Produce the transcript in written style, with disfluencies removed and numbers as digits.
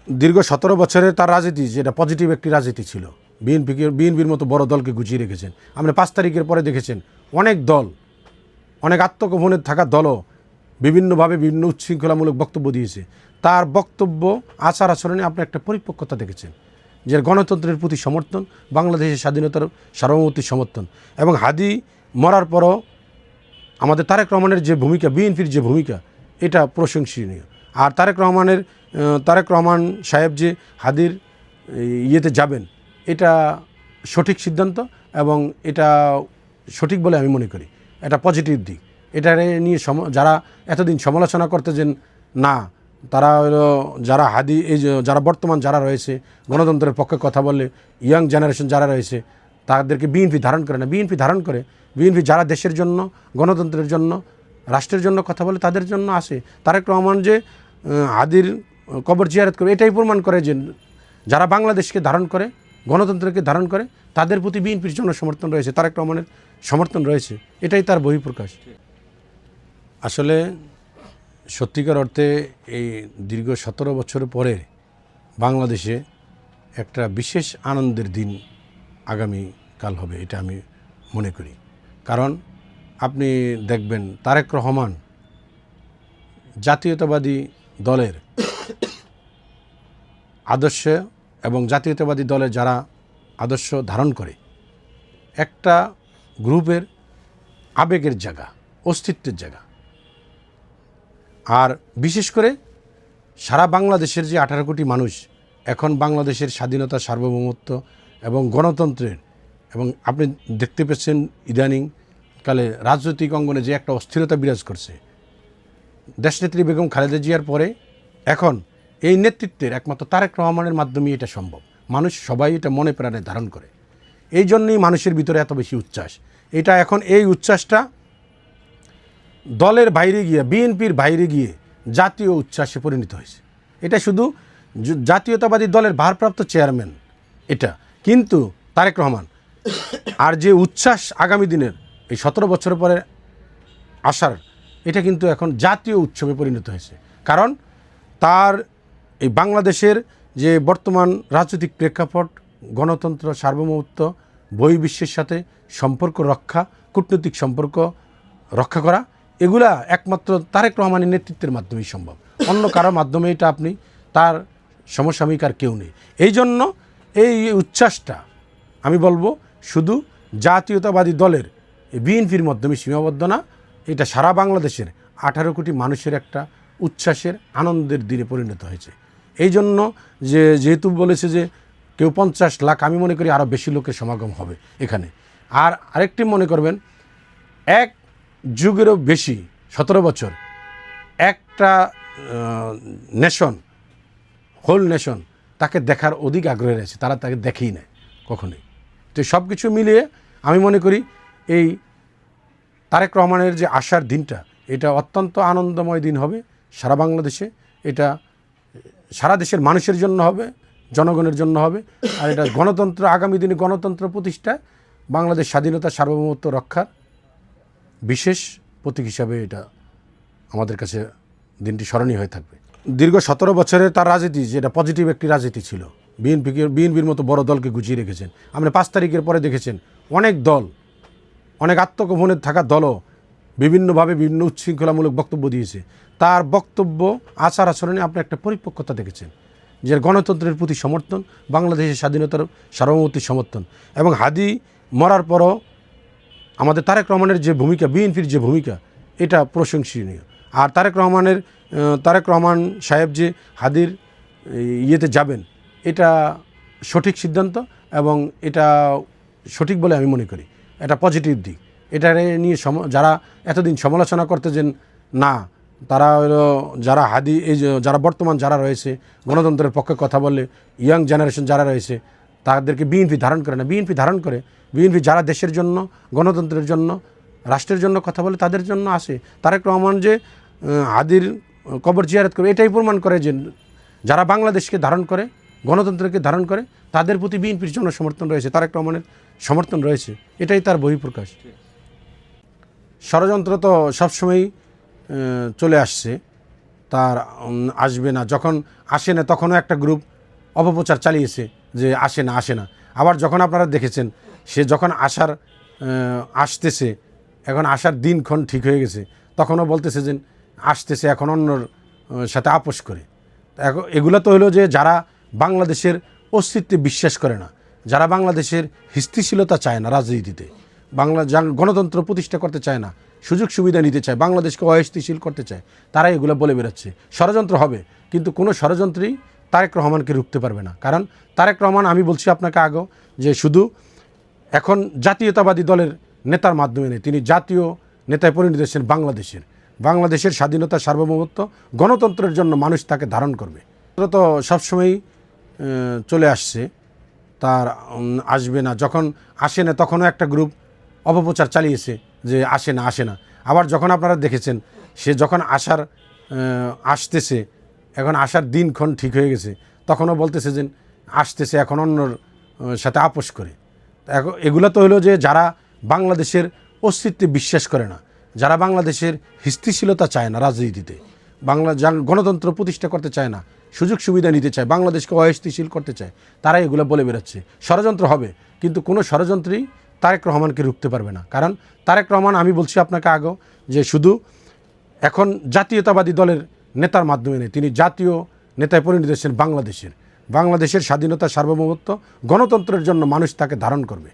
দীর্ঘ 17 বছরের তার রাজনীতি যেটা পজিটিভ একটি রাজনীতি ছিল। বিএনপির মতো বড় দলকে গুছিয়ে রেখেছেন। আপনি 5 তারিখের পরে দেখেছেন অনেক দল, অনেক আত্মগোপনে থাকা দলও বিভিন্নভাবে বিভিন্ন উচ্ছৃঙ্খলামূলক বক্তব্য দিয়েছে। তার বক্তব্য আচার আচরণে আপনি একটা পরিপক্কতা দেখেছেন, যে গণতন্ত্রের প্রতি সমর্থন, বাংলাদেশের স্বাধীনতার সার্বভৌমত্বের সমর্থন। এবং হাদি মরার পরও আমাদের তারেক রহমানের যে ভূমিকা, বিএনপির যে ভূমিকা, এটা প্রশংসনীয়। আর তারেক রহমান সাহেব যে হাদির ইয়েতে যাবেন, এটা সঠিক সিদ্ধান্ত এবং এটা সঠিক বলে আমি মনে করি। এটা পজিটিভ দিক। এটা নিয়ে যারা এতদিন সমালোচনা করতে যে না, তারা হলো যারা হাদি যারা বর্তমান যারা রয়েছে গণতন্ত্রের পক্ষে কথা বলে, ইয়াং জেনারেশন যারা রয়েছে, তাদেরকে বিএনপি ধারণ করে না। বিএনপি ধারণ করে। বিএনপি যারা দেশের জন্য, গণতন্ত্রের জন্য, রাষ্ট্রের জন্য কথা বলে, তাদের জন্য আসে। তারেক রহমান যে হাদির কবর জিয়ারত করে, এটাই প্রমাণ করে যে যারা বাংলাদেশকে ধারণ করে, গণতন্ত্রকে ধারণ করে, তাদের প্রতি বিএনপির জন্য সমর্থন রয়েছে, তারেক রহমানের সমর্থন রয়েছে। এটাই তার বহিঃপ্রকাশ। আসলে সত্যিকার অর্থে এই দীর্ঘ 17 বছর পরে বাংলাদেশে একটা বিশেষ আনন্দের দিন আগামীকাল হবে, এটা আমি মনে করি। কারণ আপনি দেখবেন তারেক রহমান জাতীয়তাবাদী দলের আদর্শ এবং জাতীয়তাবাদী দলের যারা আদর্শ ধারণ করে, একটা গ্রুপের আবেগের জায়গা, অস্তিত্বের জায়গা। আর বিশেষ করে সারা বাংলাদেশের যে 18 কোটি মানুষ এখন বাংলাদেশের স্বাধীনতা, সার্বভৌমত্ব এবং গণতন্ত্রের, এবং আপনি দেখতে পেয়েছেন ইদানিংকালে রাজনৈতিক অঙ্গনে যে একটা অস্থিরতা বিরাজ করছে, দেশনেত্রী বেগম খালেদা জিয়ার পরে এখন এই নেতৃত্বের একমাত্র তারেক রহমানের মাধ্যমে এটা সম্ভব। মানুষ সবাই এটা মনে প্রাণে ধারণ করে। এই জন্যই মানুষের ভিতরে এত বেশি উচ্ছ্বাস। এটা এখন এই উচ্ছ্বাসটা দলের বাইরে গিয়ে, বিএনপির বাইরে গিয়ে জাতীয় উচ্ছ্বাসে পরিণত হয়েছে। এটা শুধু জাতীয়তাবাদী দলের ভারপ্রাপ্ত চেয়ারম্যান এটা, কিন্তু তারেক রহমান আর যে উচ্ছ্বাস আগামী দিনের এই 17 বছর পরে আসার, এটা কিন্তু এখন জাতীয় উৎসবে পরিণত হয়েছে। কারণ তার এই বাংলাদেশের যে বর্তমান রাজনৈতিক প্রেক্ষাপট, গণতন্ত্র, সার্বভৌমত্ব, বহির্বিশ্বের সাথে সম্পর্ক রক্ষা, কূটনৈতিক সম্পর্ক রক্ষা করা, এগুলা একমাত্র তারেক রহমানের নেতৃত্বের মাধ্যমেই সম্ভব। অন্য কারো মাধ্যমে এটা আপনি তার সমসাময়িক আর কেউ নেই। এই জন্য এই উচ্ছ্বাসটা আমি বলবো শুধু জাতীয়তাবাদী দলের বিএনপির মাধ্যমে সীমাবদ্ধ না, এটা সারা বাংলাদেশের 18 কোটি মানুষের একটা উচ্ছ্বাসের, আনন্দের দিনে পরিণত হয়েছে। এই জন্য যেহেতু বলেছে যে কেউ 50 লাখ, আমি মনে করি আরও বেশি লোকের সমাগম হবে এখানে। আর আরেকটি মনে করবেন, এক যুগেরও বেশি 17 বছর একটা নেশন, হোল নেশন তাকে দেখার অধিক আগ্রহ রয়েছে, তারা তাকে দেখেই নেয় কখনোই। তো সব কিছু মিলিয়ে আমি মনে করি এই তারেক রহমানের যে আসার দিনটা, এটা অত্যন্ত আনন্দময় দিন হবে সারা বাংলাদেশে। এটা সারা দেশের মানুষের জন্য হবে, জনগণের জন্য হবে। আর এটা গণতন্ত্র, আগামী দিনে গণতন্ত্র প্রতিষ্ঠায়, বাংলাদেশ স্বাধীনতা, সার্বভৌমত্ব রক্ষার বিশেষ প্রতীক হিসাবে এটা আমাদের কাছে দিনটি স্মরণীয় হয়ে থাকবে। দীর্ঘ 17 বছরের তার রাজনীতি যেটা পজিটিভ একটি রাজনীতি ছিল। বিএনপির মতো বড় দলকে গুছিয়ে রেখেছেন। আপনি 5 তারিখের পরে দেখেছেন অনেক দল, অনেক আত্মগোপনে থাকা দলও বিভিন্নভাবে বিভিন্ন উচ্ছৃঙ্খলামূলক বক্তব্য দিয়েছে। তার বক্তব্য, আচার আচরণে আপনি একটা পরিপক্কতা দেখেছেন, যে গণতন্ত্রের প্রতি সমর্থন, বাংলাদেশের স্বাধীনতার সার্বভৌমত্বের সমর্থন। এবং হাদি মরার পরও আমাদের তারেক রহমানের যে ভূমিকা, বিএনপির যে ভূমিকা, এটা প্রশংসনীয়। আর তারেক রহমান সাহেব যে হাদির ইয়েতে যাবেন, এটা সঠিক সিদ্ধান্ত এবং এটা সঠিক বলে আমি মনে করি। এটা পজিটিভ দিক। এটা নিয়ে যারা এতদিন সমালোচনা করতে যে না, তারা হলো যারা যারা বর্তমান যারা রয়েছে গণতন্ত্রের পক্ষে কথা বলে, ইয়াং জেনারেশন যারা রয়েছে, তাদেরকে বিএনপি ধারণ করে না। বিএনপি ধারণ করে। বিএনপি যারা দেশের জন্য, গণতন্ত্রের জন্য, রাষ্ট্রের জন্য কথা বলে, তাদের জন্য আসে। তারেক রহমান যে হাদির কবর জিয়ারত করে, এটাই প্রমাণ করে যে যারা বাংলাদেশকে ধারণ করে, গণতন্ত্রকে ধারণ করে, তাদের প্রতি বিএনপির জন্য সমর্থন রয়েছে, তারেক রহমানের সমর্থন রয়েছে। এটাই তার বহিঃপ্রকাশ। ষড়যন্ত্র তো সবসময়ই চলে আসছে, তার আসবে না, যখন আসে না তখনও একটা গ্রুপ অপপ্রচার চালিয়েছে যে আসে না। আবার যখন আপনারা দেখেছেন সে যখন আসতেছে, এখন আসার দিনক্ষণ ঠিক হয়ে গেছে, তখনও বলতেছে যে আসতেছে এখন অন্যর সাথে আপোষ করে। এখন এগুলো তো হলো যে যারা বাংলাদেশের অস্তিত্বে বিশ্বাস করে না, যারা বাংলাদেশের স্থিতিশীলতা চায় না রাজনীতিতে, গণতন্ত্র প্রতিষ্ঠা করতে চায় না, সুযোগ সুবিধা নিতে চায়, বাংলাদেশকে অস্থিতিশীল করতে চায়, তারা এগুলো বলে বেড়াচ্ছে। ষড়যন্ত্র হবে, কিন্তু কোনো ষড়যন্ত্রই তারেক রহমানকে রুখতে পারবে না। কারণ তারেক রহমান, আমি বলছি আপনাকে আগেও, যে শুধু এখন জাতীয়তাবাদী দলের নেতার মাধ্যমে নেই, তিনি জাতীয় নেতায় পরিণত হয়েছেন বাংলাদেশের স্বাধীনতা, সার্বভৌমত্ব, গণতন্ত্রের জন্য মানুষ তাকে ধারণ করবে। তো সবসময়ই চলে আসছে, তার আসবে না, যখন আসে না তখনও একটা গ্রুপ অপপ্রচার চালিয়েছে যে আসে না। আবার যখন আপনারা দেখেছেন সে যখন আসতেছে, এখন আসার দিনক্ষণ ঠিক হয়ে গেছে, তখনও বলতেছে যে আসতেছে এখন অন্যর সাথে আপোষ করে। এখন এগুলো তো হলো যে যারা বাংলাদেশের অস্তিত্বে বিশ্বাস করে না, যারা বাংলাদেশের স্থিতিশীলতা চায় না রাজনীতিতে, গণতন্ত্র প্রতিষ্ঠা করতে চায় না, সুযোগ সুবিধা নিতে চায়, বাংলাদেশকে অস্থিতিশীল করতে চায়, তারা এগুলো বলে বেড়াচ্ছে। ষড়যন্ত্র হবে, কিন্তু কোনো ষড়যন্ত্রই তারেক রহমানকে রুখতে পারবে না। কারণ তারেক রহমান, আমি বলছি আপনাকে আগেও, যে শুধু এখন জাতীয়তাবাদী দলের নেতার মাধ্যমে নেই, তিনি জাতীয় নেতায় পরিণত হয়েছেন বাংলাদেশের স্বাধীনতা, সার্বভৌমত্ব, গণতন্ত্রের জন্য মানুষ তাকে ধারণ করবে।